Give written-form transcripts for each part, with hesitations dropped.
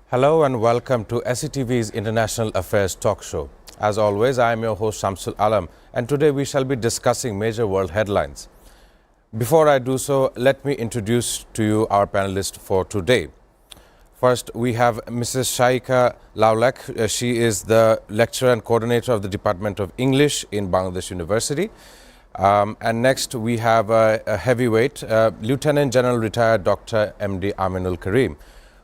Hello and welcome to SATV's International Affairs Talk Show. As always, I am your host Shamsul Alam, and today we shall be discussing major world headlines. Before I do so, let me introduce to you our panelists for today. First, we have Mrs. Shaika Laulak. She is the lecturer and coordinator of the Department of English in Bangladesh University. And next, we have a heavyweight, Lieutenant General retired Dr. M.D. Aminul Karim,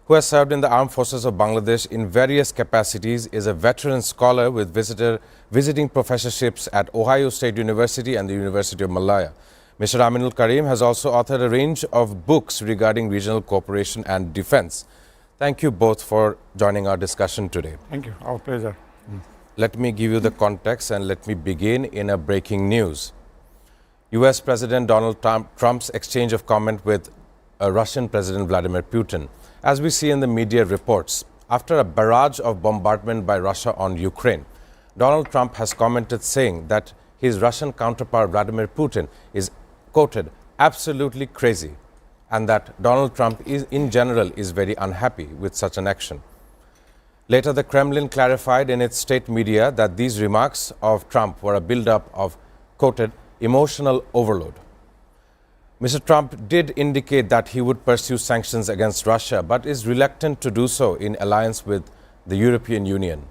who has served in the Armed Forces of Bangladesh in various capacities, is a veteran scholar with visiting professorships at Ohio State University and the University of Malaya. Mr. Aminul Karim has also authored a range of books regarding regional cooperation and defense. Thank you both for joining our discussion today. Thank you. Our pleasure. Let me give you the context and let me begin in a breaking news. US President Donald Trump's exchange of comment with Russian President Vladimir Putin. As we see in the media reports, after a barrage of bombardment by Russia on Ukraine, Donald Trump has commented saying that his Russian counterpart Vladimir Putin is, quoted, absolutely crazy, and that Donald Trump in general is very unhappy with such an action. Later, the Kremlin clarified in its state media that these remarks of Trump were a build-up of, quoted, emotional overload. Mr. Trump did indicate that he would pursue sanctions against Russia, but is reluctant to do so in alliance with the European Union.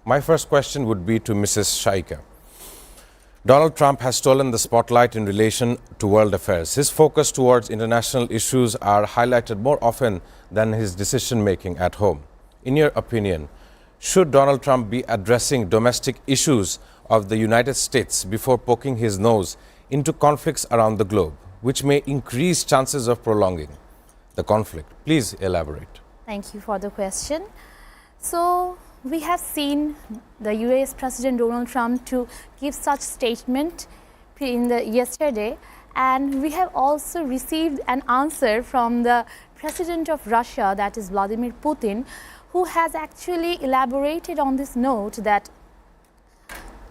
My first question would be to Mrs. Shaika. Donald Trump has stolen the spotlight in relation to world affairs. His focus towards international issues are highlighted more often than his decision-making at home. In your opinion, should Donald Trump be addressing domestic issues of the United States before poking his nose into conflicts around the globe, which may increase chances of prolonging the conflict? Please elaborate. Thank you for the question. So, we have seen the US President Donald Trump to give such statement yesterday, and we have also received an answer from the President of Russia, that is Vladimir Putin, who has actually elaborated on this note that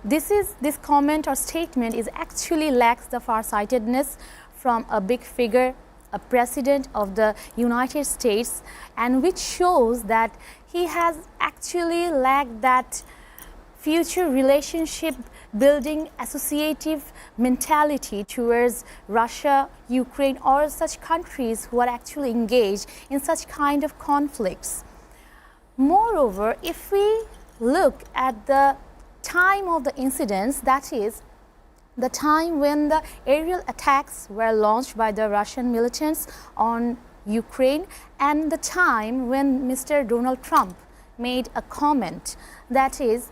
this comment or statement is actually lacks the farsightedness from a big figure, a president of the United States, and which shows that he has actually lacked that future relationship building associative mentality towards Russia, Ukraine, or such countries who are actually engaged in such kind of conflicts. Moreover, if we look at the time of the incidents, that is the time when the aerial attacks were launched by the Russian militants on Ukraine, and the time when Mr. Donald Trump made a comment, that is,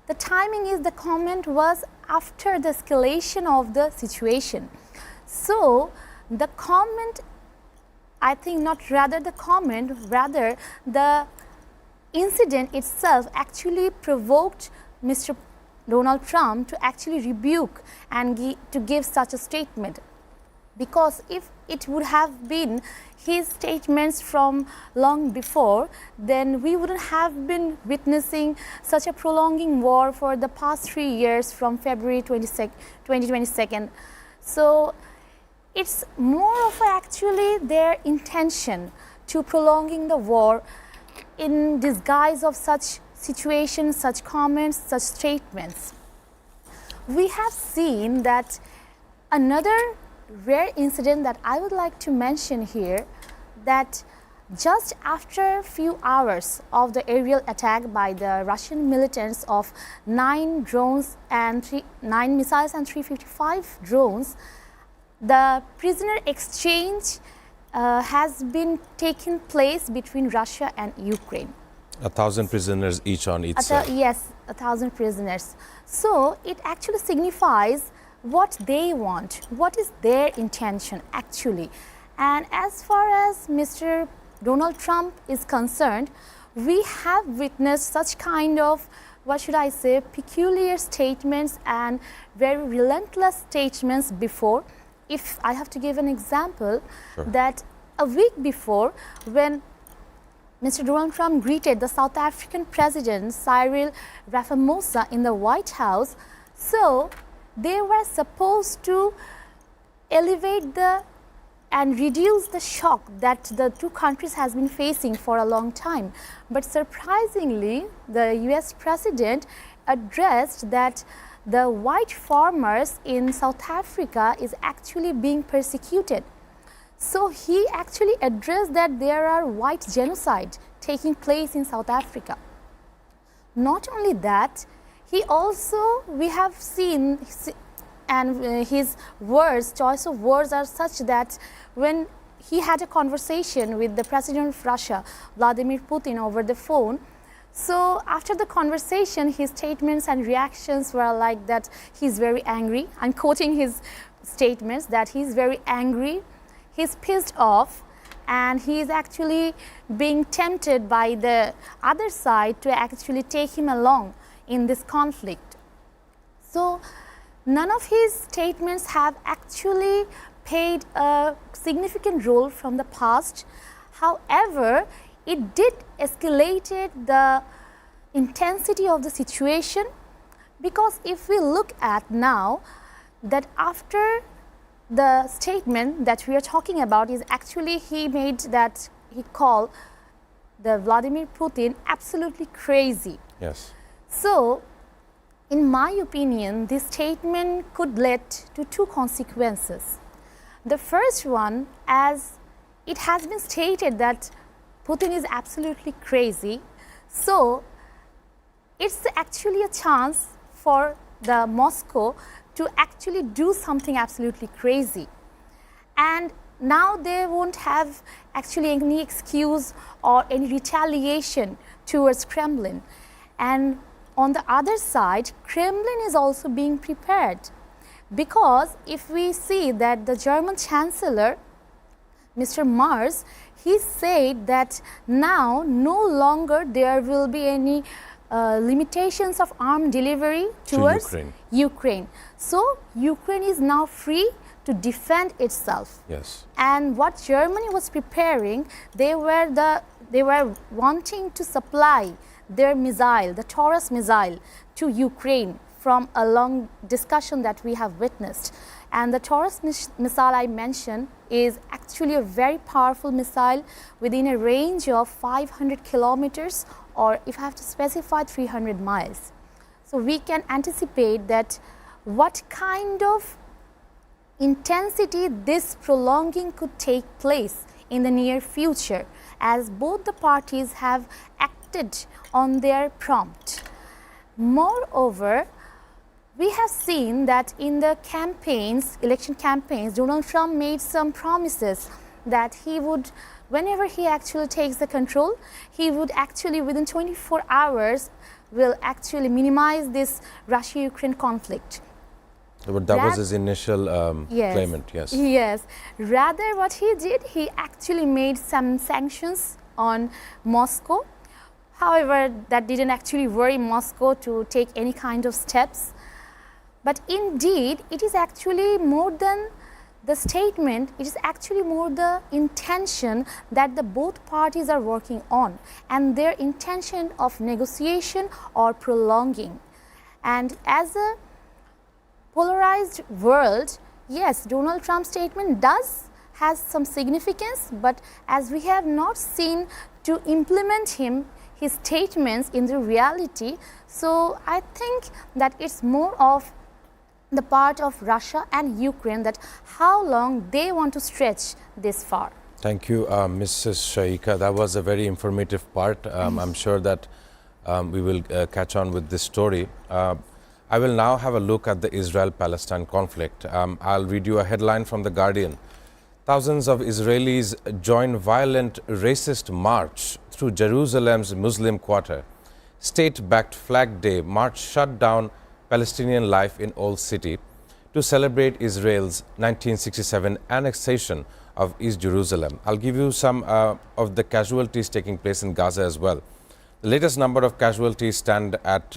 the timing is the comment was after the escalation of the situation. So, the comment, I think not rather the comment, rather the incident itself actually provoked Mr. Donald Trump to actually rebuke and to give such a statement. Because if it would have been his statements from long before, then we wouldn't have been witnessing such a prolonging war for the past 3 years from February 2022. So it's more of actually their intention to prolonging the war in disguise of such situations, such comments, such statements. We have seen that another rare incident that I would like to mention here, that just after a few hours of the aerial attack by the Russian militants of 9 drones and 9 missiles and 355 drones, the prisoner exchange has been taking place between Russia and Ukraine. 1,000 prisoners each on each side. Yes, 1,000 prisoners. So it actually signifies what they want, what is their intention actually. And as far as Mr. Donald Trump is concerned, we have witnessed such kind of, what should I say, peculiar statements and very relentless statements before. If I have to give an example, Sure. that a week before, when Mr. Donald Trump greeted the South African President Cyril Ramaphosa in the White House, so they were supposed to elevate the and reduce the shock that the two countries has been facing for a long time. But surprisingly, the US president addressed that the white farmers in South Africa is actually being persecuted. So he actually addressed that there are white genocide taking place in South Africa. Not only that, he also, we have seen, and his words, choice of words are such that when he had a conversation with the president of Russia, Vladimir Putin, over the phone, so after the conversation, his statements and reactions were like that he's very angry. I'm quoting his statements that he's very angry, he's pissed off, and he is actually being tempted by the other side to actually take him along in this conflict. So none of his statements have actually played a significant role from the past. However, it did escalated the intensity of the situation, because if we look at now that after the statement that we are talking about is actually he made that he called the Vladimir Putin absolutely crazy. Yes. So, in my opinion, this statement could lead to two consequences. The first one, as it has been stated that Putin is absolutely crazy, so it's actually a chance for the Moscow to actually do something absolutely crazy. And now they won't have actually any excuse or any retaliation towards Kremlin. And on the other side, Kremlin is also being prepared, because if we see that the German Chancellor, Mr. Merz, he said that now no longer there will be any limitations of arm delivery towards Ukraine. So Ukraine is now free to defend itself. Yes. And what Germany was preparing, they were wanting to supply their missile, the Taurus missile, to Ukraine from a long discussion that we have witnessed. And the Taurus missile I mentioned is actually a very powerful missile within a range of 500 kilometers, or if I have to specify, 300 miles. So we can anticipate that what kind of intensity this prolonging could take place in the near future, as both the parties have acted on their prompt. Moreover, we have seen that in the campaigns, election campaigns, Donald Trump made some promises that he would, whenever he actually takes the control, he would actually within 24 hours will actually minimize this Russia-Ukraine conflict. But that was his initial claimant, yes. Yes. Rather what he did, he actually made some sanctions on Moscow. However, that didn't actually worry Moscow to take any kind of steps. But indeed, it is actually more than the statement, it is actually more the intention that the both parties are working on, and their intention of negotiation or prolonging. And as a polarized world, yes, Donald Trump's statement has some significance, but as we have not seen to implement his statements in the reality, so I think that it's more of the part of Russia and Ukraine, that how long they want to stretch this far. Thank you, Mrs. Shaika. That was a very informative part. I'm sure that we will catch on with this story. I will now have a look at the Israel-Palestine conflict. I'll read you a headline from The Guardian. Thousands of Israelis join violent racist march through Jerusalem's Muslim quarter. State-backed Flag Day march shut down Palestinian life in Old City to celebrate Israel's 1967 annexation of East Jerusalem. I'll give you some of the casualties taking place in Gaza as well. The latest number of casualties stand at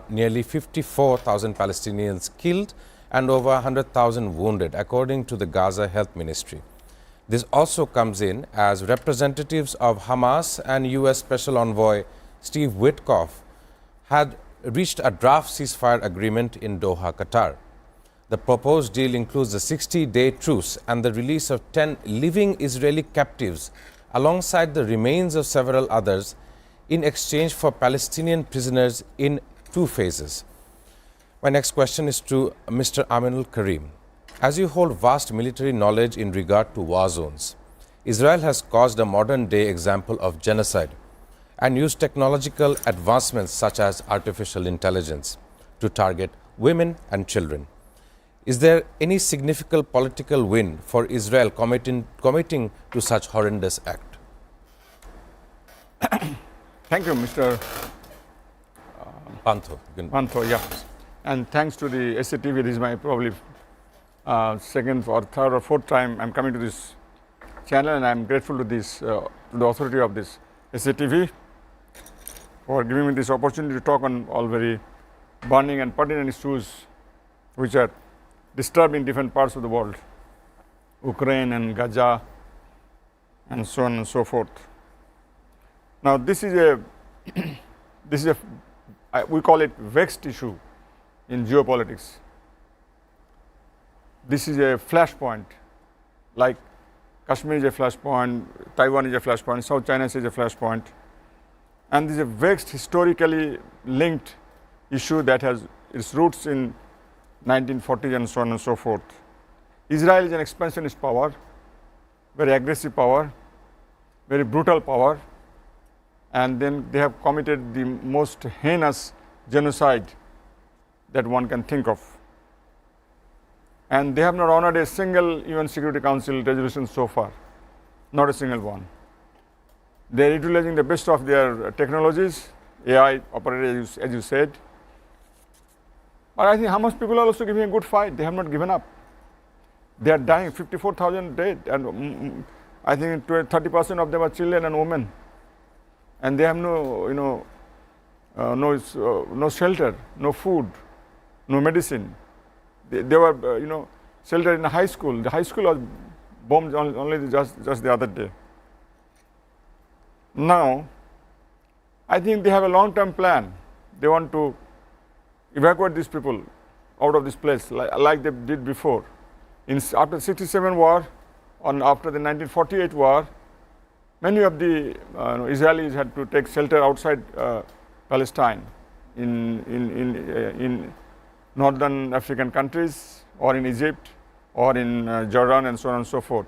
nearly 54,000 Palestinians killed and over 100,000 wounded, according to the Gaza Health Ministry. This also comes in as representatives of Hamas and U.S. Special Envoy Steve Witkoff had reached a draft ceasefire agreement in Doha, Qatar. The proposed deal includes a 60-day truce and the release of 10 living Israeli captives alongside the remains of several others in exchange for Palestinian prisoners in 2 phases. My next question is to Mr. Aminul Karim. As you hold vast military knowledge in regard to war zones, Israel has caused a modern-day example of genocide and used technological advancements such as artificial intelligence to target women and children. Is there any significant political win for Israel committing to such horrendous act? Thank you, Mr. Pantho. Pantho, yeah. And thanks to the SATV, this is my probably second or third or fourth time I'm coming to this channel, and I'm grateful to this, to the authority of this SATV for giving me this opportunity to talk on all very burning and pertinent issues which are disturbing different parts of the world, Ukraine and Gaza and so on and so forth. Now this is a we call it vexed issue in geopolitics. This is a flashpoint, like Kashmir is a flashpoint, Taiwan is a flashpoint, South China Sea is a flashpoint, and this is a vexed, historically linked issue that has its roots in 1940s and so on and so forth. Israel is an expansionist power, very aggressive power, very brutal power, and then they have committed the most heinous genocide that one can think of. And they have not honored a single UN Security Council resolution so far, not a single one. They are utilizing the best of their technologies, AI operated as you said. But I think Hamas people are also giving a good fight. They have not given up. They are dying, 54,000 dead, and I think 30% of them are children and women. And they have no shelter, no food, no medicine. They were, sheltered in a high school. The high school was bombed only just the other day. Now, I think they have a long-term plan. They want to evacuate these people out of this place, like they did before. After the 67 war, after the 1948 war, many of the Israelis had to take shelter outside Palestine, in northern African countries, or in Egypt, or in Jordan, and so on and so forth.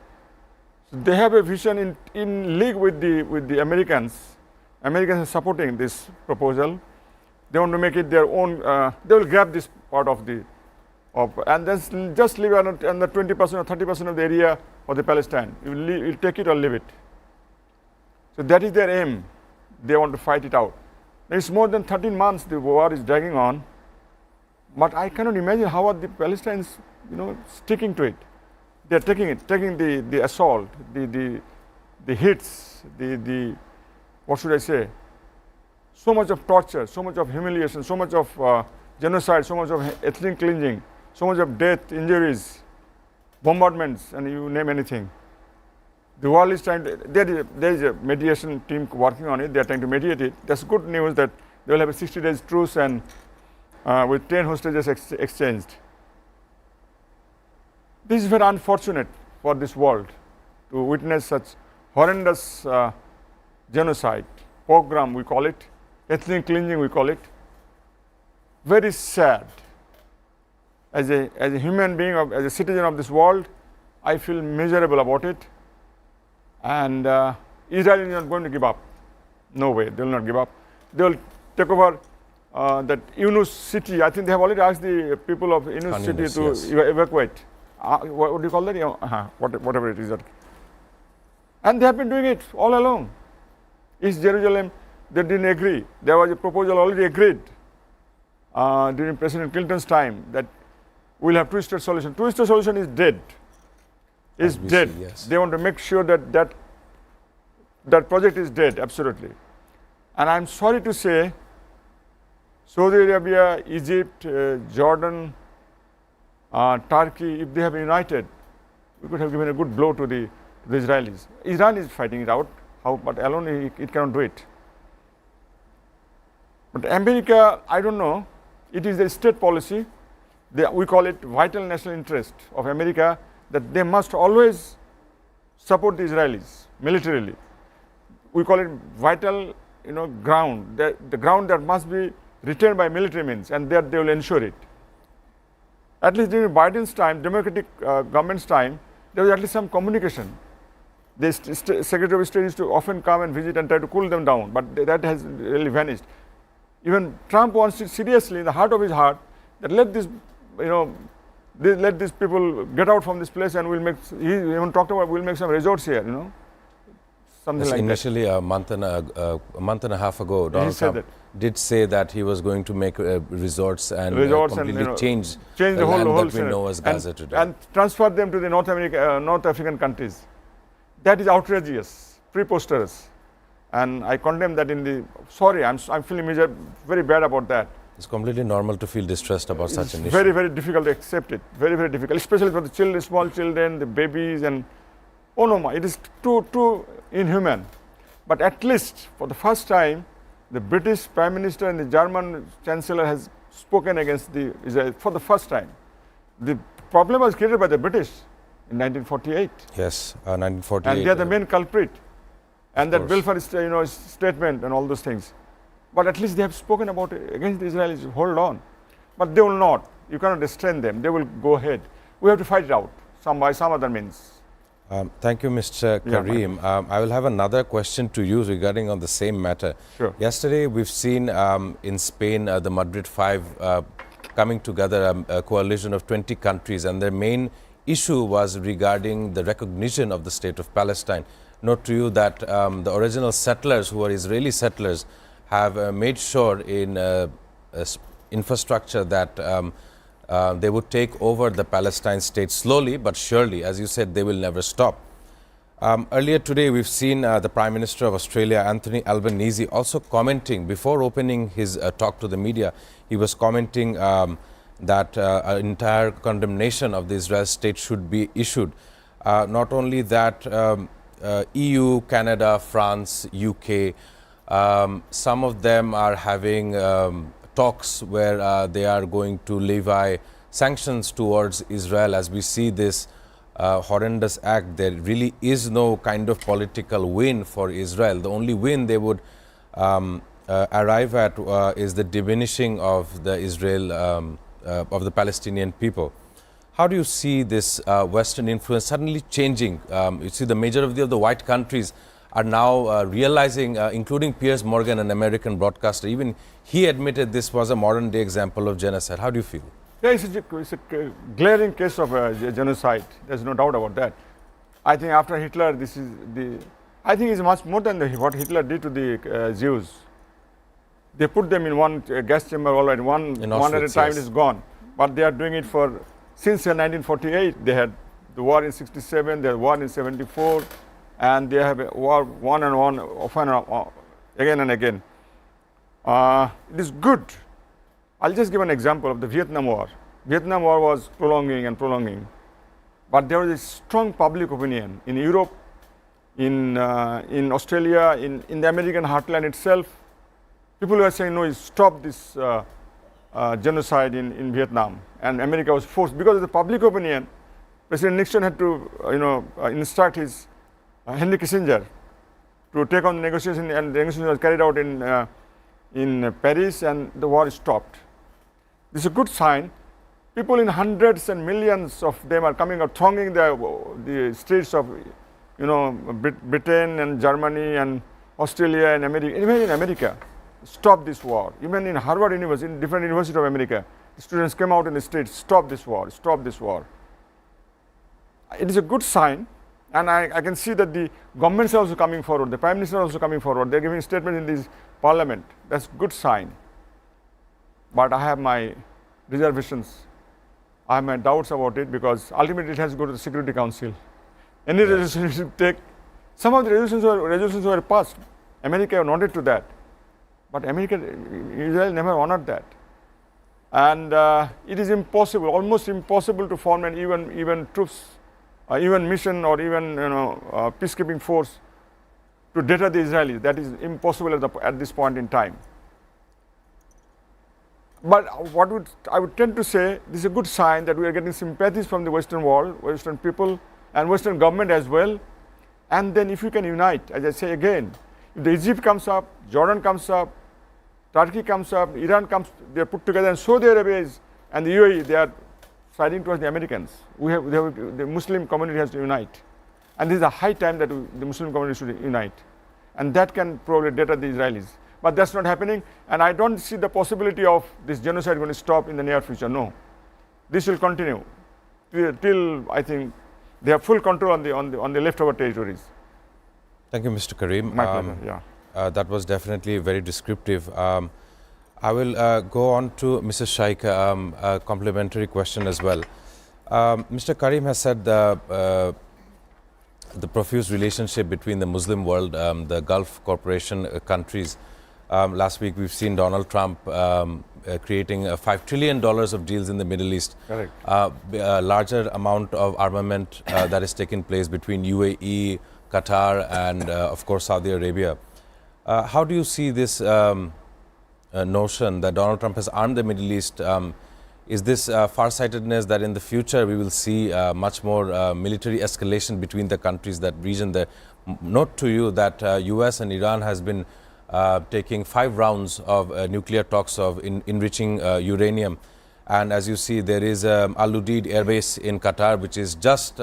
So they have a vision in league with the Americans. Americans are supporting this proposal. They want to make it their own. They will grab this part and then just leave on the 20% or 30% of the area for the Palestine. You will take it or leave it. So that is their aim. They want to fight it out. It's more than 13 months the war is dragging on, but I cannot imagine how are the Palestinians, sticking to it. They are taking the assault, the hits, what should I say? So much of torture, so much of humiliation, so much of genocide, so much of ethnic cleansing, so much of death, injuries, bombardments, and you name anything. The world is trying to, there is a mediation team working on it. They are trying to mediate it. That's good news that they will have a 60 days truce and with 10 hostages exchanged. This is very unfortunate for this world to witness such horrendous genocide, pogrom we call it, ethnic cleansing we call it. Very sad. As a human being, as a citizen of this world, I feel miserable about it. And Israel is not going to give up. No way, they will not give up. They will take over that Yunus city. I think they have already asked the people of Yunus city to evacuate. What do you call that? Whatever it is. And they have been doing it all along. East Jerusalem, they didn't agree. There was a proposal already agreed during President Clinton's time that we'll have two-state solution. Two-state solution is dead. Is dead. Yes. They want to make sure that project is dead, absolutely. And I'm sorry to say, Saudi Arabia, Egypt, Jordan, Turkey, if they have united, we could have given a good blow to the Israelis. Iran is fighting it out, but alone it cannot do it. But America, I don't know, it is a state policy. we call it vital national interest of America, that they must always support the Israelis militarily. We call it vital, ground, the ground that must be retained by military means, and that they will ensure it. At least during Biden's time, Democratic government's time, there was at least some communication. The Secretary of State used to often come and visit and try to cool them down, but that has really vanished. Even Trump wants it seriously in the heart of his heart that let this, let these people get out from this place, and we'll make. He even talked about we'll make some resorts here, something Yes, like initially, that. a month and a half ago, Donald Trump did say that he was going to make resorts and completely change the land that we know as Gaza today. And transfer them to the North African countries. That is outrageous, preposterous. And I condemn that I'm feeling very bad about that. It's completely normal to feel distressed about such an issue. Very, very difficult to accept it. Very, very difficult, especially for the children, small children, the babies, and it is too inhuman. But at least for the first time, the British Prime Minister and the German Chancellor has spoken against the Israel for the first time. The problem was created by the British in 1948. Yes, 1948. And they are the main culprit. And that Balfour statement and all those things. But at least they have spoken about it against the Israelis. Hold on. But they will not. You cannot restrain them. They will go ahead. We have to fight it out by some other means. Thank you, Mr. Karim. I will have another question to you regarding on the same matter. Sure. Yesterday, we've seen in Spain the Madrid Five coming together, a coalition of 20 countries, and their main issue was regarding the recognition of the state of Palestine. Note to you that the original settlers, who are Israeli settlers, have made sure in infrastructure that they would take over the Palestine state slowly but surely. As you said, they will never stop. Earlier today, we've seen the Prime Minister of Australia, Anthony Albanese, also commenting, before opening his talk to the media, he was commenting that an entire condemnation of the Israel state should be issued. Not only that, EU, Canada, France, UK, some of them are having talks where they are going to levy sanctions towards Israel. As we see this horrendous act, there really is no kind of political win for Israel. The only win they would arrive at is the diminishing of the Israel, of the Palestinian people. How do you see this Western influence suddenly changing? You see the majority of the white countries are now realizing, including Piers Morgan, an American broadcaster, even he admitted this was a modern day example of genocide. How do you feel? Yeah, it's a glaring case of genocide. There's no doubt about that. I think after Hitler, I think it's much more than what Hitler did to the Jews. They put them in one gas chamber, all right, one at a time, is gone. But they are doing it since 1948. They had the war in 67, they had war in 74, and they have a war one and one, often again and again. It is good. I'll just give an example of the Vietnam War. Vietnam War was prolonging and prolonging, but there was a strong public opinion in Europe, in Australia, in the American heartland itself. People were saying, no, stop this genocide in Vietnam. And America was forced, because of the public opinion, President Nixon had to instruct his Henry Kissinger to take on the negotiation, and the negotiation was carried out in Paris, and the war stopped. This is a good sign. People in hundreds and millions of them are coming out, thronging the streets of Britain and Germany and Australia and America. Even in America, stop this war. Even in Harvard University, in different universities of America, students came out in the streets, stop this war, stop this war. It is a good sign. And I can see that the governments are also coming forward, the Prime Minister is also coming forward. They're giving statements in this Parliament. That's a good sign. But I have my reservations. I have my doubts about it, because ultimately it has to go to the Security Council. Any resolution you should take. Some of the resolutions were passed. America nodded to that. But Israel never honored that. And it is impossible, almost impossible, to form an even troops, even mission, or even peacekeeping force to deter the Israelis. That is impossible at this point in time. But I would tend to say this is a good sign that we are getting sympathies from the Western world, Western people, and Western government as well. And then if you can unite, as I say again, if the Egypt comes up, Jordan comes up, Turkey comes up, Iran comes, they are put together, and Saudi Arabia is, and the UAE, they are siding towards the Americans. The Muslim community has to unite. And this is a high time that the Muslim community should unite. And that can probably deter the Israelis. But that's not happening, and I don't see the possibility of this genocide going to stop in the near future. No. This will continue till I think they have full control on the leftover territories. Thank you, Mr. Karim. My pleasure, yeah. That was definitely very descriptive. I will go on to Mrs. Shaikh, a complementary question as well. Mr. Karim has said the profuse relationship between the Muslim world, the Gulf Cooperation countries. Last week we've seen Donald Trump creating $5 trillion of deals in the Middle East. Correct. A larger amount of armament that is taking place between UAE, Qatar and of course Saudi Arabia. How do you see this notion that Donald Trump has armed the Middle East? Is this farsightedness that in the future we will see much more military escalation between the countries, that region? Note to you that US and Iran has been taking 5 rounds of nuclear talks of enriching uranium. And as you see, there is Al Udeid Air Base in Qatar, which is just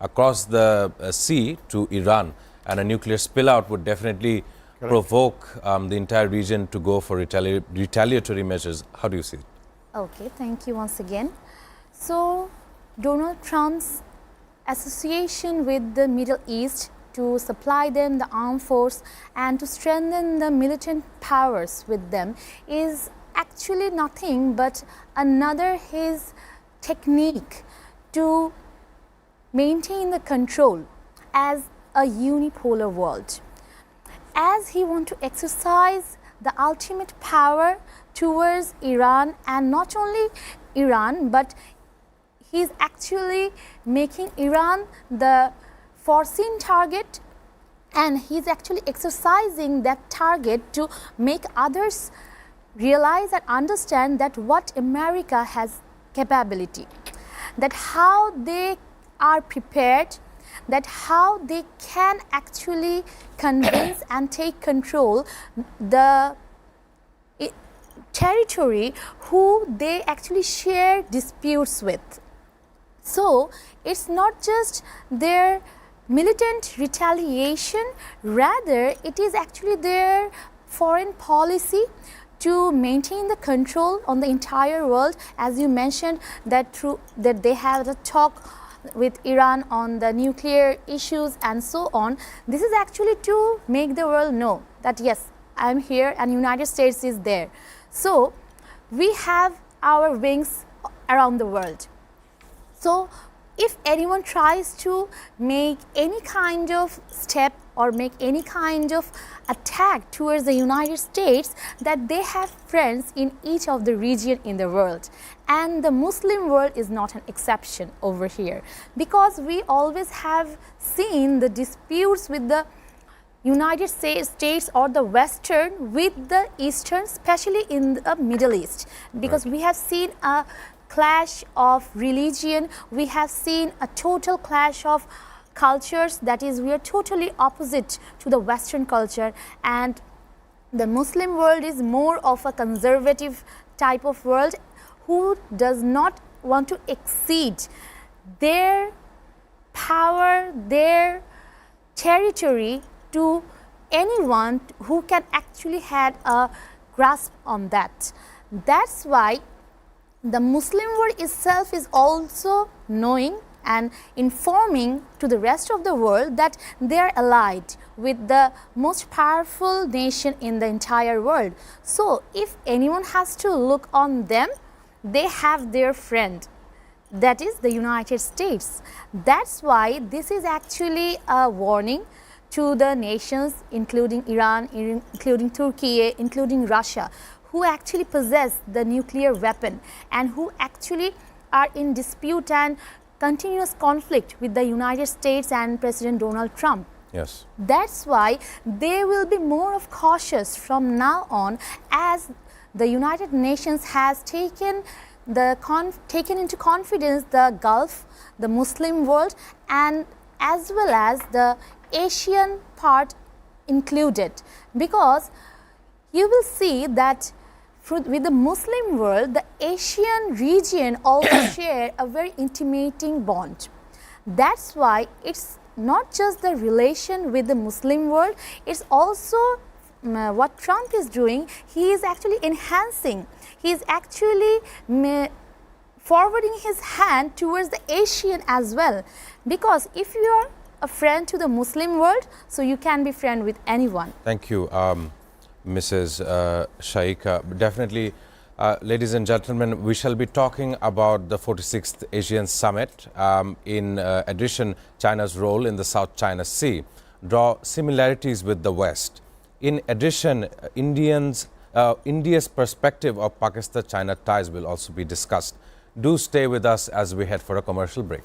across the sea to Iran. And a nuclear spillout would definitely provoke the entire region to go for retaliatory measures. How do you see it? Okay, thank you once again. So, Donald Trump's association with the Middle East to supply them the armed force and to strengthen the militant powers with them is actually nothing but another his technique to maintain the control as a unipolar world. As he wants to exercise the ultimate power towards Iran, and not only Iran, but he is actually making Iran the foreseen target, and he is actually exercising that target to make others realize and understand that what America has capability, that how they are prepared, that how they can actually convince and take control the territory who they actually share disputes with. So it's not just their militant retaliation, rather it is actually their foreign policy to maintain the control on the entire world. As you mentioned, that they have the talk with Iran on the nuclear issues and so on. This is actually to make the world know that yes, I am here and United States is there. So we have our wings around the world. So if anyone tries to make any kind of step or make any kind of attack towards the United States, that they have friends in each of the region in the world. And the Muslim world is not an exception over here, because we always have seen the disputes with the United States or the Western with the Eastern, especially in the Middle East, because we have seen a clash of religion, we have seen a total clash of cultures, that is, we are totally opposite to the Western culture, and the Muslim world is more of a conservative type of world who does not want to exceed their power, their territory to anyone who can actually have a grasp on that. That's why the Muslim world itself is also knowing and informing to the rest of the world that they are allied with the most powerful nation in the entire world. So if anyone has to look on them, they have their friend, that is the United States. That's why this is actually a warning to the nations, including Iran, including Turkey, including Russia, who actually possess the nuclear weapon and who actually are in dispute and continuous conflict with the United States and President Donald Trump. Yes. That's why they will be more of cautious from now on, as the United Nations has taken into confidence the Gulf, the Muslim world, and as well as the Asian part included, because you will see that with the Muslim world, the Asian region also share a very intimating bond. That's why it's not just the relation with the Muslim world, it's also what Trump is doing. He is actually enhancing, he is actually forwarding his hand towards the Asian as well, because if you are a friend to the Muslim world, so you can be friend with anyone. Thank you, Mrs. Shaika. Definitely, ladies and gentlemen, we shall be talking about the 46th Asian Summit. In addition, China's role in the South China Sea draw similarities with the West. In addition, India's perspective of Pakistan-China ties will also be discussed. Do stay with us as we head for a commercial break.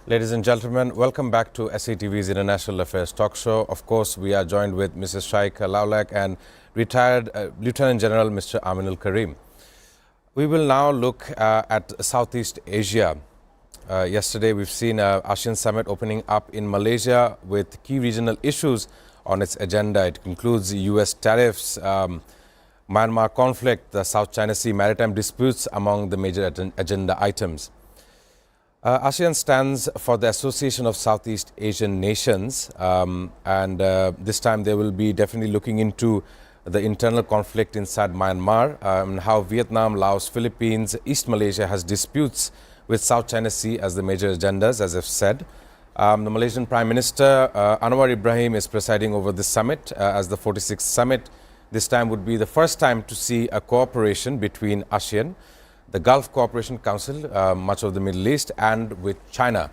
Ladies and gentlemen, welcome back to SATV's International Affairs Talk Show. Of course, we are joined with Mrs. Shaika Laulak and retired Lieutenant General Mr. Aminul Karim. We will now look at Southeast Asia. Yesterday, we've seen an ASEAN summit opening up in Malaysia with key regional issues on its agenda. It includes US tariffs, Myanmar conflict, the South China Sea maritime disputes among the major agenda items. ASEAN stands for the Association of Southeast Asian Nations, and this time they will be definitely looking into the internal conflict inside Myanmar, how Vietnam, Laos, Philippines, East Malaysia has disputes with South China Sea as the major agendas, as I've said. The Malaysian Prime Minister Anwar Ibrahim is presiding over this summit as the 46th summit. This time would be the first time to see a cooperation between ASEAN, the Gulf Cooperation Council, much of the Middle East, and with China.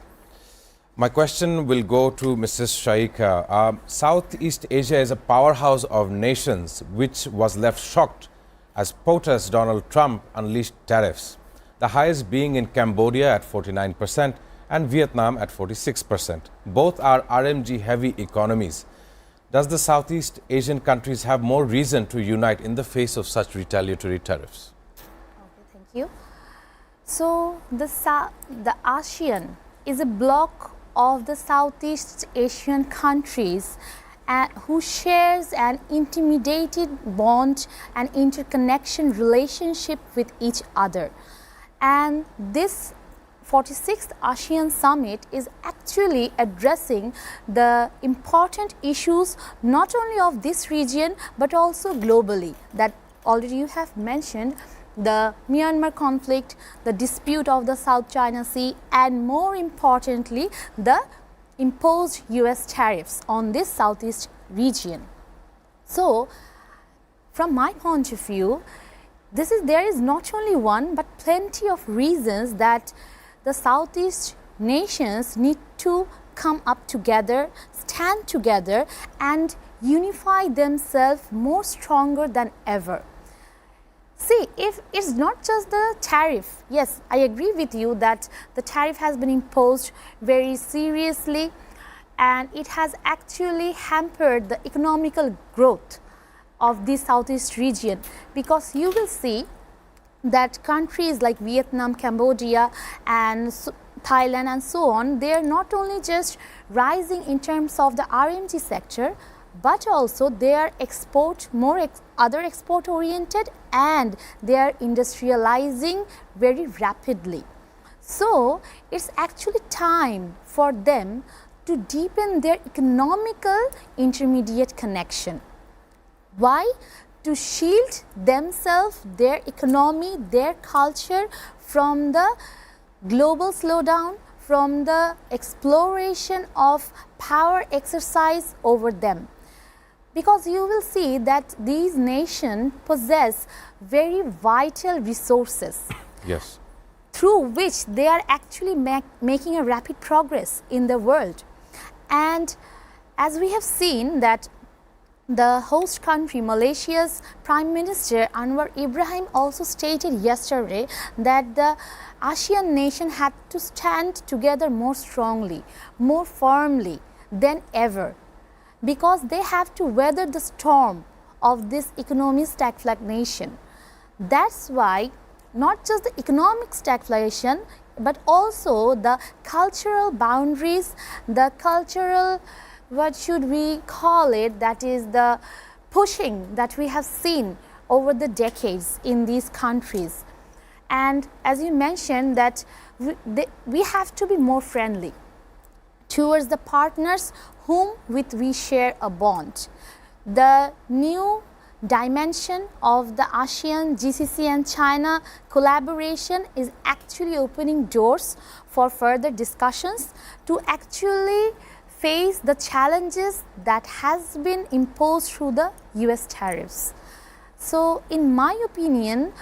My question will go to Mrs. Shaika. Southeast Asia is a powerhouse of nations which was left shocked as protest Donald Trump unleashed tariffs, the highest being in Cambodia at 49% and Vietnam at 46%. Both are RMG-heavy economies. Does the Southeast Asian countries have more reason to unite in the face of such retaliatory tariffs? Okay, thank you. So the ASEAN is a bloc of the Southeast Asian countries who shares an intimidated bond and interconnection relationship with each other. And this 46th ASEAN Summit is actually addressing the important issues not only of this region but also globally, that already you have mentioned, the Myanmar conflict, the dispute of the South China Sea, and more importantly the imposed US tariffs on this Southeast region. So from my point of view, there is not only one but plenty of reasons that the Southeast nations need to come up together, stand together and unify themselves more stronger than ever. See, if it's not just the tariff, yes, I agree with you that the tariff has been imposed very seriously and it has actually hampered the economical growth of the Southeast region, because you will see that countries like Vietnam, Cambodia and Thailand and so on, they are not only just rising in terms of the RMG sector, but also they are other export oriented and they are industrializing very rapidly. So it's actually time for them to deepen their economical intermediate connection. Why? To shield themselves, their economy, their culture from the global slowdown, from the exploration of power exercise over them. Because you will see that these nations possess very vital resources. Yes. Through which they are actually making a rapid progress in the world. And as we have seen that the host country, Malaysia's Prime Minister Anwar Ibrahim also stated yesterday that the ASEAN nation had to stand together more strongly, more firmly than ever, because they have to weather the storm of this economic stagflation. That's why not just the economic stagflation, but also the cultural boundaries, the cultural, what should we call it, that is the pushing that we have seen over the decades in these countries. And as you mentioned that we have to be more friendly towards the partners whom with we share a bond. The new dimension of the ASEAN, GCC and China collaboration is actually opening doors for further discussions to actually face the challenges that has been imposed through the US tariffs. So in my opinion,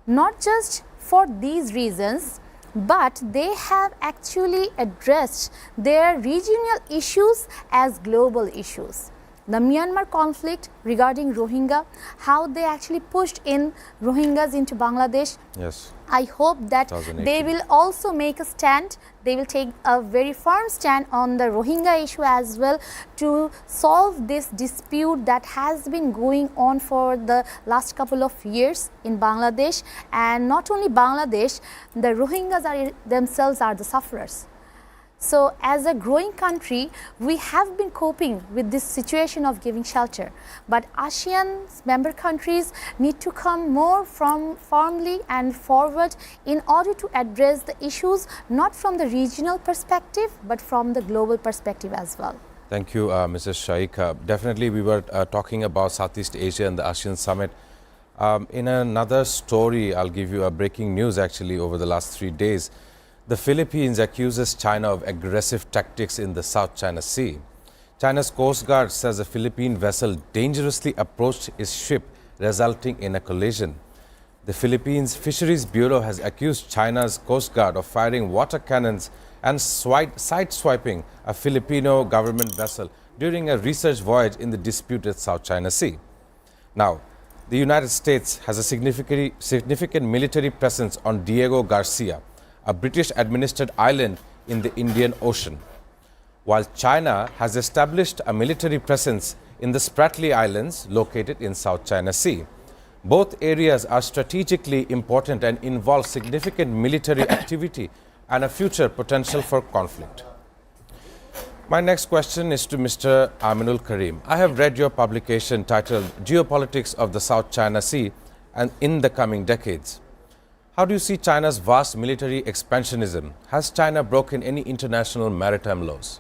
not just for these reasons, but they have actually addressed their regional issues as global issues. The Myanmar conflict regarding Rohingya, how they actually pushed in Rohingyas into Bangladesh. Yes. I hope that 2018. they will also make a stand. They will take a very firm stand on the Rohingya issue as well to solve this dispute that has been going on for the last couple of years in Bangladesh. And not only Bangladesh, the Rohingyas themselves are the sufferers. So as a growing country, we have been coping with this situation of giving shelter. But ASEAN's member countries need to come more firmly and forward in order to address the issues not from the regional perspective, but from the global perspective as well. Thank you, Mrs. Shaikh. Definitely, we were talking about Southeast Asia and the ASEAN Summit. In another story, I'll give you a breaking news actually over the last 3 days. The Philippines accuses China of aggressive tactics in the South China Sea. China's Coast Guard says a Philippine vessel dangerously approached its ship, resulting in a collision. The Philippines Fisheries Bureau has accused China's Coast Guard of firing water cannons and sideswiping a Filipino government vessel during a research voyage in the disputed South China Sea. Now, the United States has a significant military presence on Diego Garcia, a British-administered island in the Indian Ocean. while China has established a military presence in the Spratly Islands located in South China Sea. Both areas are strategically important and involve significant military activity and a future potential for conflict. My next question is to Mr. Aminul Karim. I have read your publication titled Geopolitics of the South China Sea and in the Coming Decades. How do you see China's vast military expansionism? Has China broken any international maritime laws?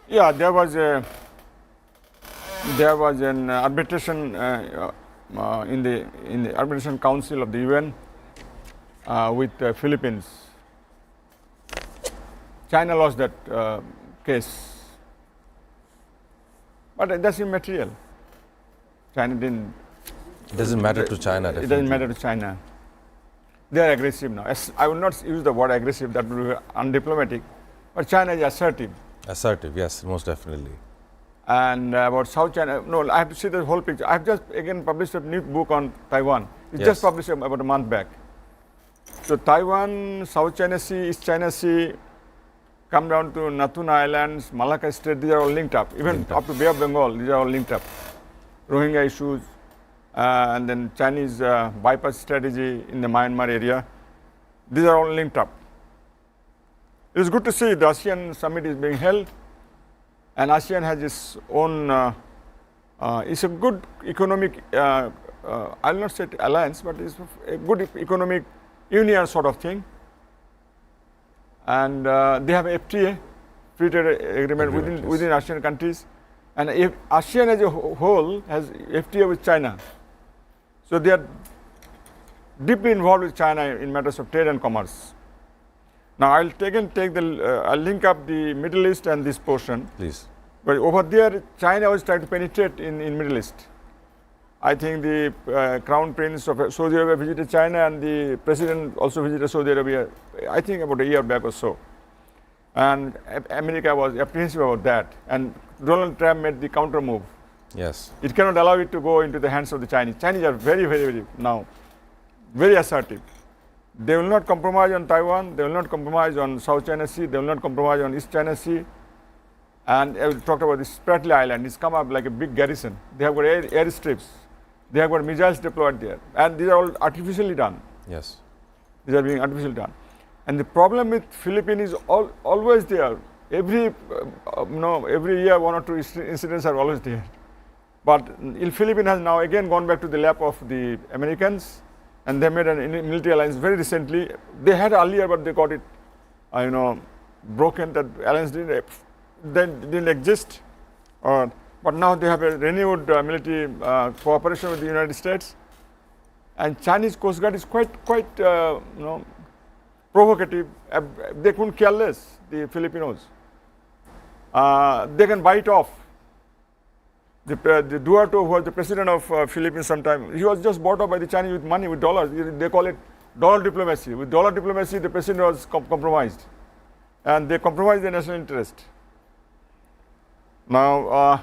Yeah, there was an arbitration in the Arbitration Council of the UN with the Philippines. China lost that case, but that's immaterial. China didn't. It doesn't matter to China. It doesn't matter to China. They are aggressive now. I will not use the word aggressive, that will be undiplomatic, but China is assertive. Assertive, yes, most definitely. And about South China, no, I have to see the whole picture. I have just again published a new book on Taiwan. It's Yes. just published about a month back. So Taiwan, South China Sea, East China Sea, come down to Natuna Islands, Malacca Strait, these are all linked up. Even Linked up to Bay of Bengal, these are all linked up. Rohingya issues, and then Chinese bypass strategy in the Myanmar area, these are all linked up. It's good to see the ASEAN summit is being held, and ASEAN has its own, it's a good economic, I'll not say alliance, but it's a good economic union sort of thing. And they have FTA, free trade agreement within ASEAN countries. And if ASEAN as a whole has FTA with China. So they are deeply involved with China in matters of trade and commerce. Now I'll I'll link up the Middle East and this portion. Please. But over there, China was trying to penetrate in Middle East. I think the Crown Prince of Saudi Arabia visited China, and the President also visited Saudi Arabia, I think about a year back or so. And America was apprehensive about that. And Donald Trump made the counter move. Yes. It cannot allow it to go into the hands of the Chinese. Chinese are very, very, very now, very assertive. They will not compromise on Taiwan. They will not compromise on South China Sea. They will not compromise on East China Sea. And I talked about the Spratly Island. It's come up like a big garrison. They have got airstrips. They have got missiles deployed there. And these are all artificially done. Yes. These are being artificially done. And the problem with Philippines is always there. Every year, one or two incidents are always there. But Philippines has now again gone back to the lap of the Americans, and they made a military alliance very recently. They had earlier, but they got it, broken. That alliance didn't exist. But now they have a renewed military cooperation with the United States. And Chinese Coast Guard is quite provocative. They couldn't care less, the Filipinos. They can bite off. The Duarte, who was the president of Philippines sometime, he was just bought up by the Chinese with money, with dollars. They call it dollar diplomacy. With dollar diplomacy, the president was compromised. And they compromised their national interest. Now,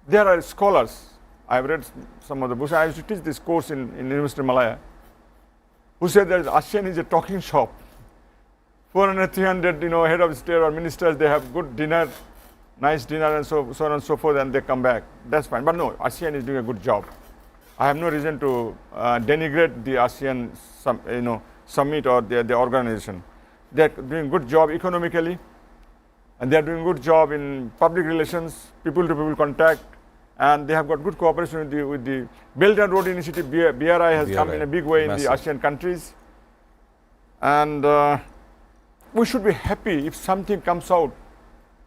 there are scholars. I've read some of the books. I used to teach this course in University of Malaya, who said that ASEAN is a talking shop. 400, 300, head of state or ministers, they have good dinner, nice dinner, and so on and so forth, and they come back. That's fine. But no, ASEAN is doing a good job. I have no reason to denigrate the ASEAN summit or the organization. They are doing a good job economically, and they are doing a good job in public relations, people-to-people contact, and they have got good cooperation with the Belt and Road Initiative. BRI has come in a big way in the ASEAN countries. And we should be happy if something comes out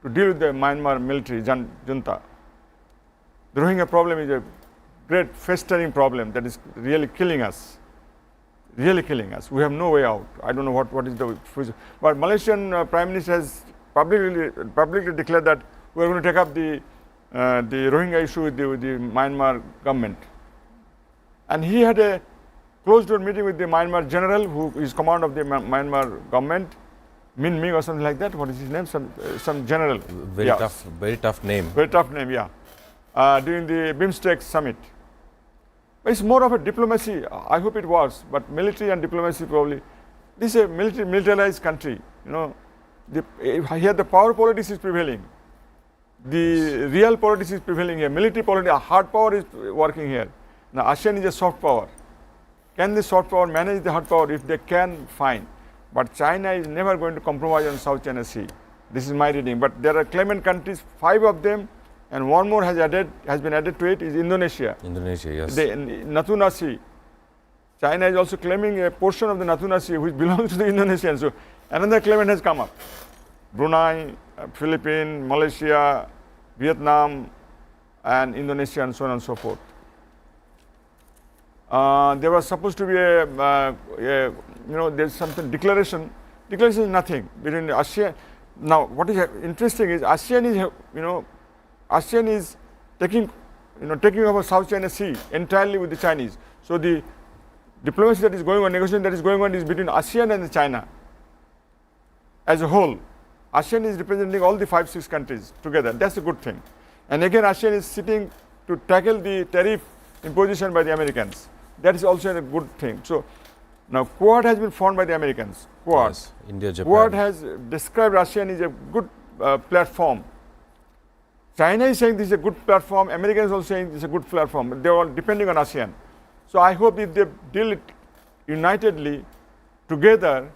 to deal with the Myanmar military junta. The Rohingya problem is a great festering problem that is really killing us. Really killing us. We have no way out. I don't know what is the future. But Malaysian Prime Minister has publicly declared that we are going to take up the Rohingya issue with the Myanmar government. And he had a closed-door meeting with the Myanmar general, who is command of the Myanmar government, Min Ming or something like that. What is his name? Some general. Very tough name. Very tough name, yeah. During the BIMSTEC summit. It's more of a diplomacy. I hope it was, but military and diplomacy probably. This is a militarized country. here the power politics is prevailing. The real politics is prevailing here. Military politics, hard power is working here. Now ASEAN is a soft power. Can the soft power manage the hard power? If they can, fine. But China is never going to compromise on South China Sea. This is my reading. But there are claimant countries, 5 of them, and one more has been added to it, is Indonesia. Indonesia, yes. The Natuna Sea. China is also claiming a portion of the Natuna Sea which belongs to the Indonesians. So another claimant has come up. Brunei, Philippines, Malaysia, Vietnam, and Indonesia, and so on and so forth. There was supposed to be there's something declaration. Declaration is nothing between ASEAN. Now, what is interesting is ASEAN is taking over South China Sea entirely with the Chinese. So the diplomacy that is going on, negotiation that is going on, is between ASEAN and China as a whole. ASEAN is representing all the 5-6 countries together. That's a good thing. And again, ASEAN is sitting to tackle the tariff imposition by the Americans. That is also a good thing. So now Quad has been formed by the Americans. Quad. Yes, India, Japan. Quad has described ASEAN as a good platform. China is saying this is a good platform. Americans also saying this is a good platform. They are all depending on ASEAN. So I hope if they deal it unitedly together,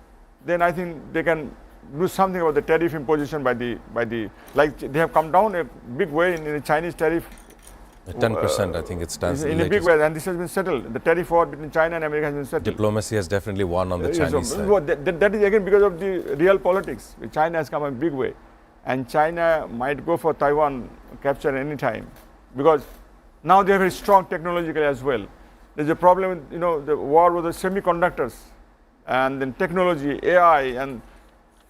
then I think they can do something about the tariff imposition by the like they have come down a big way in the Chinese tariff. 10%, I think it stands in a big way, and this has been settled. The tariff war between China and America has been settled. Diplomacy has definitely won on the Chinese side. That is again because of the real politics. China has come a big way, and China might go for Taiwan capture any time, because now they are very strong technologically as well. There's a problem with the war with the semiconductors, and then technology, AI, and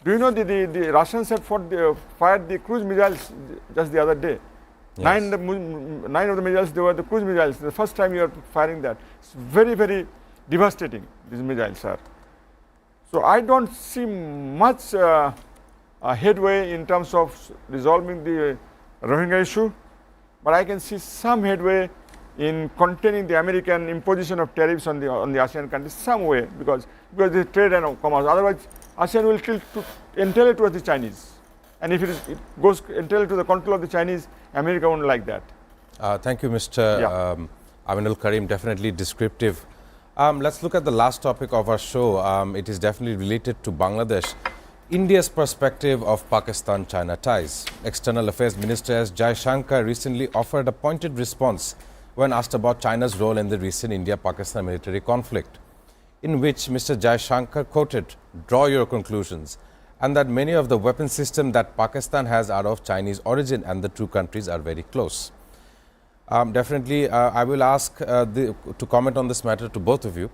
do you know the Russians have fired the cruise missiles just the other day? Yes. 9 of the missiles, they were the cruise missiles. The first time you are firing that. It's very, very devastating, these missiles are. So I don't see much headway in terms of resolving the Rohingya issue, but I can see some headway in containing the American imposition of tariffs on the ASEAN countries, some way, because the trade and commerce. Otherwise, ASEAN will tilt entirely towards the Chinese. And if it goes entirely to the control of the Chinese, America won't like that. Thank you, Mr. Aminul Karim. Definitely descriptive. Let's look at the last topic of our show. It is definitely related to Bangladesh. India's perspective of Pakistan-China ties. External Affairs Minister S. Jaishankar recently offered a pointed response when asked about China's role in the recent India-Pakistan military conflict, in which Mr. Jaishankar quoted, "Draw your conclusions," and that many of the weapon systems that Pakistan has are of Chinese origin and the two countries are very close. Definitely, I will ask to comment on this matter to both of you.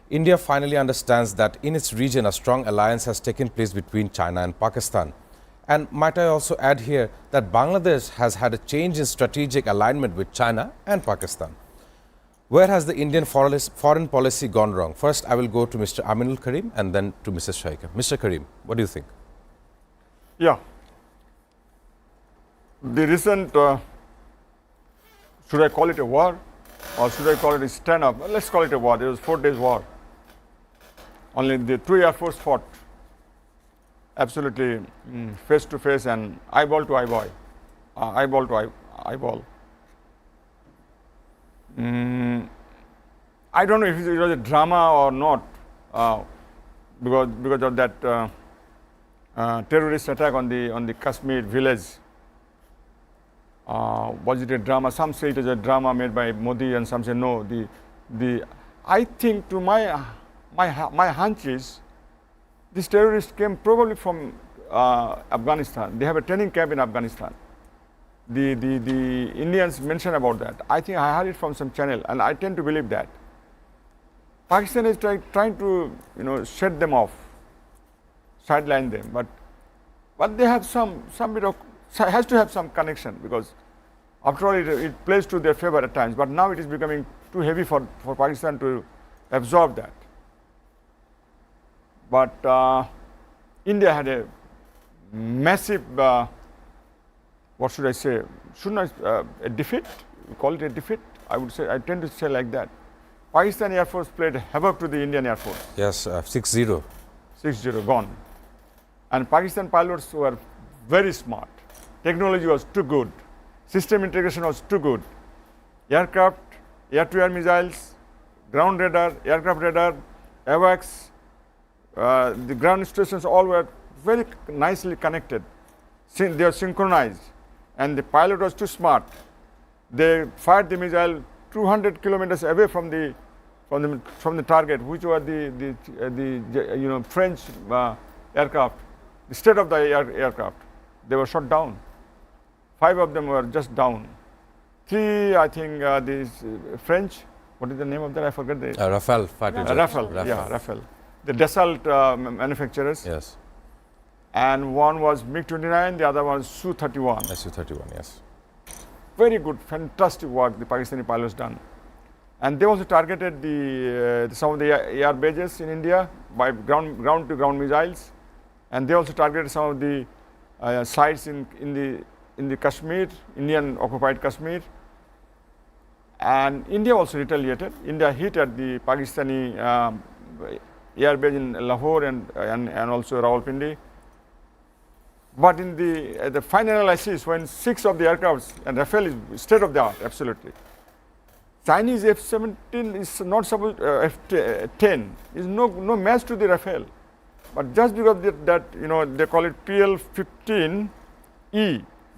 India finally understands that in its region a strong alliance has taken place between China and Pakistan. And might I also add here that Bangladesh has had a change in strategic alignment with China and Pakistan. Where has the Indian foreign policy gone wrong? First, I will go to Mr. Aminul Karim and then to Mrs. Shaikha. Mr. Karim, what do you think? Yeah. The recent, should I call it a war or should I call it a stand-up? Well, let's call it a war. There was 4 days war. Only the 2 Air Force fought absolutely face to face and eyeball to eyeball. Eyeball to eyeball. I don't know if it was a drama or not, because of that terrorist attack on the Kashmir village. Was it a drama? Some say it is a drama made by Modi, and some say no. I think, to my hunch is, this terrorist came probably from Afghanistan. They have a training camp in Afghanistan. The Indians mention about that. I think I heard it from some channel, and I tend to believe that. Pakistan is trying to shut them off, sideline them, but they have some bit of, has to have some connection, because after all it plays to their favor at times. But now it is becoming too heavy for Pakistan to absorb that. But India had a massive, what should I say? Shouldn't I, a defeat? We call it a defeat. I would say, I tend to say like that. Pakistan Air Force played havoc to the Indian Air Force. Yes, 6-0. 6-0, gone. And Pakistan pilots were very smart. Technology was too good. System integration was too good. Aircraft, air-to-air missiles, ground radar, aircraft radar, AWACS, the ground stations all were very nicely connected. They were synchronized, and the pilot was too smart. They fired the missile 200 kilometers away from the target, which were the French aircraft, the state-of-the-art aircraft. They were shot down. 5 of them were just down. 3, I think, these French. What is the name of that? I forget the. Rafale fighter jet. Rafale. The Dassault manufacturers. Yes. And one was MiG-29, the other one was Su-31. Su-31, yes. Very good, fantastic work the Pakistani pilots done. And they also targeted some of the air bases in India by ground-to-ground missiles. And they also targeted some of the sites in the Kashmir, Indian occupied Kashmir. And India also retaliated. India hit at the Pakistani air base in Lahore and also Rawalpindi. But in the final analysis, when 6 of the aircrafts, and Rafale is state of the art, absolutely. Chinese F-17 is not supposed, F-10 is no match to the Rafale. But just because they call it PL-15E,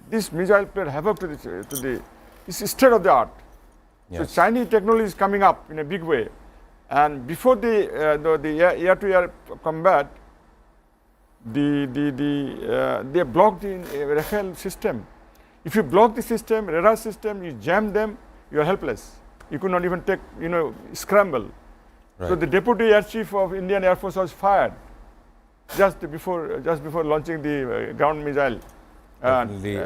this missile played havoc to the it's state of the art. Yes. So Chinese technology is coming up in a big way. And before the air-to-air combat, they blocked the Rafale system. If you block the system, radar system, you jam them, you are helpless. You could not even take, scramble. Right. So the deputy air chief of Indian Air Force was fired just before launching the ground missile Definitely,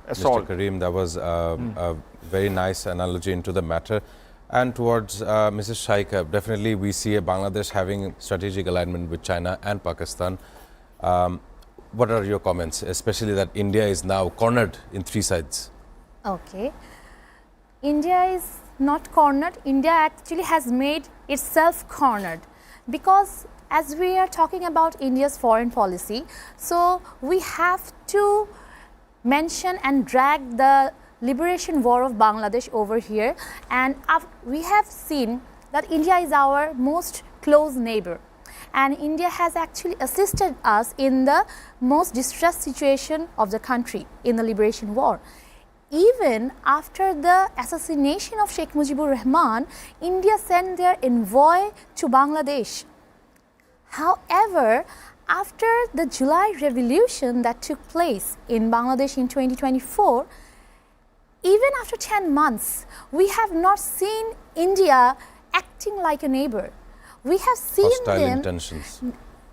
assault. Mr. Karim, that was a very nice analogy into the matter. And towards Mrs. Shaika, definitely we see Bangladesh having strategic alignment with China and Pakistan. What are your comments, especially that India is now cornered in 3 sides? Okay. India is not cornered. India actually has made itself cornered, because as we are talking about India's foreign policy, so we have to mention and drag the liberation war of Bangladesh over here. And we have seen that India is our most close neighbor. And India has actually assisted us in the most distressed situation of the country in the liberation war. Even after the assassination of Sheikh Mujibur Rahman, India sent their envoy to Bangladesh. However, after the July revolution that took place in Bangladesh in 2024, even after 10 months, we have not seen India acting like a neighbor. We have seen Hostile them, intentions.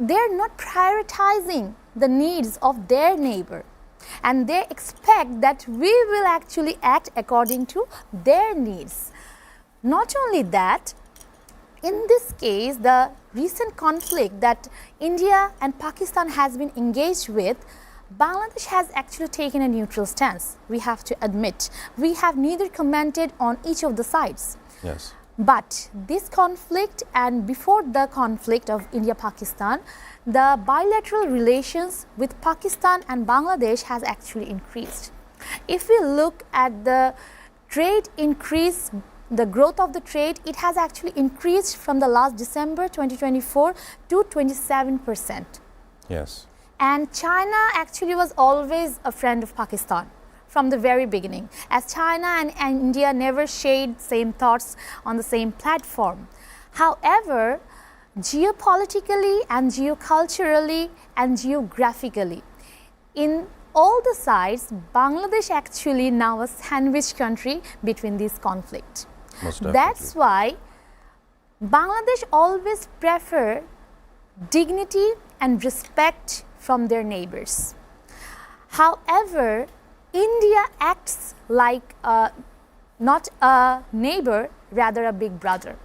they're not prioritizing the needs of their neighbor. And they expect that we will actually act according to their needs. Not only that, in this case, the recent conflict that India and Pakistan has been engaged with, Bangladesh has actually taken a neutral stance. We have to admit, we have neither commented on each of the sides. Yes. But this conflict, and before the conflict of India-Pakistan, the bilateral relations with Pakistan and Bangladesh has actually increased. If we look at the trade increase, the growth of the trade, it has actually increased from the last December 2024 to 27%. Yes. And China actually was always a friend of Pakistan from the very beginning, as China and India never shared same thoughts on the same platform. However, geopolitically and geoculturally and geographically, in all the sides, Bangladesh actually now a sandwich country between these conflicts. That's why Bangladesh always prefer dignity and respect from their neighbors. However, India acts like not a neighbor, rather a big brother.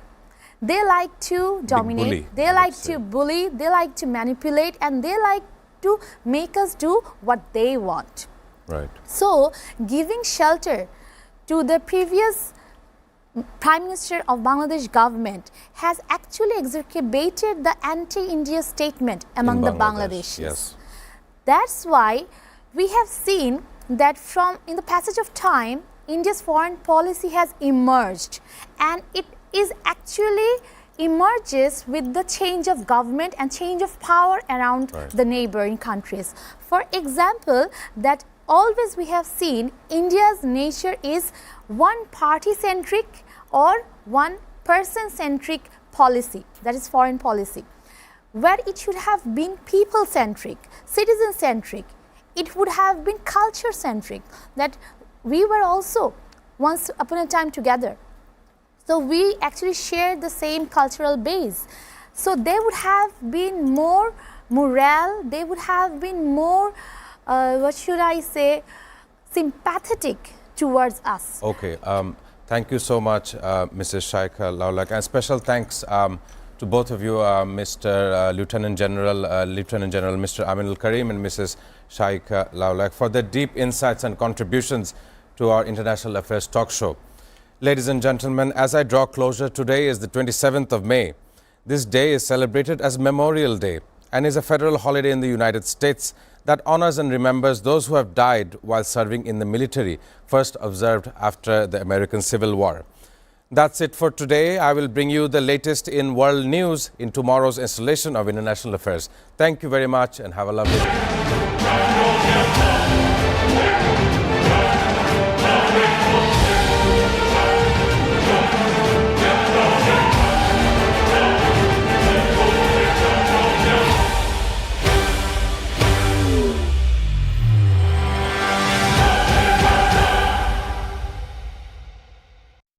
They like to dominate, they like to bully, they like to manipulate, and they like to make us do what they want. Right. So, giving shelter to the previous Prime Minister of Bangladesh government has actually exacerbated the anti-India statement among the Bangladeshis. Yes. That's why we have seen that from in the passage of time, India's foreign policy has emerged, and it is actually emerges with the change of government and change of power around the neighboring countries. For example, that always we have seen India's nature is one party centric or one person centric policy, that is foreign policy, where it should have been people centric, citizen centric, it would have been culture centric, that we were also once upon a time together. So we actually share the same cultural base. So they would have been more morale, they would have been more, what should I say, sympathetic towards us. Okay, thank you so much, Mrs. Shaika Laulak, and special thanks to both of you, Mr. Lieutenant General Mr. Aminul Karim and Mrs. Shaika Laulak, for their deep insights and contributions to our International Affairs talk show. Ladies and gentlemen, as I draw closer, today is the 27th of May. This day is celebrated as Memorial Day and is a federal holiday in the United States that honors and remembers those who have died while serving in the military, first observed after the American Civil War. That's it for today. I will bring you the latest in world news in tomorrow's installation of International Affairs. Thank you very much and have a lovely day.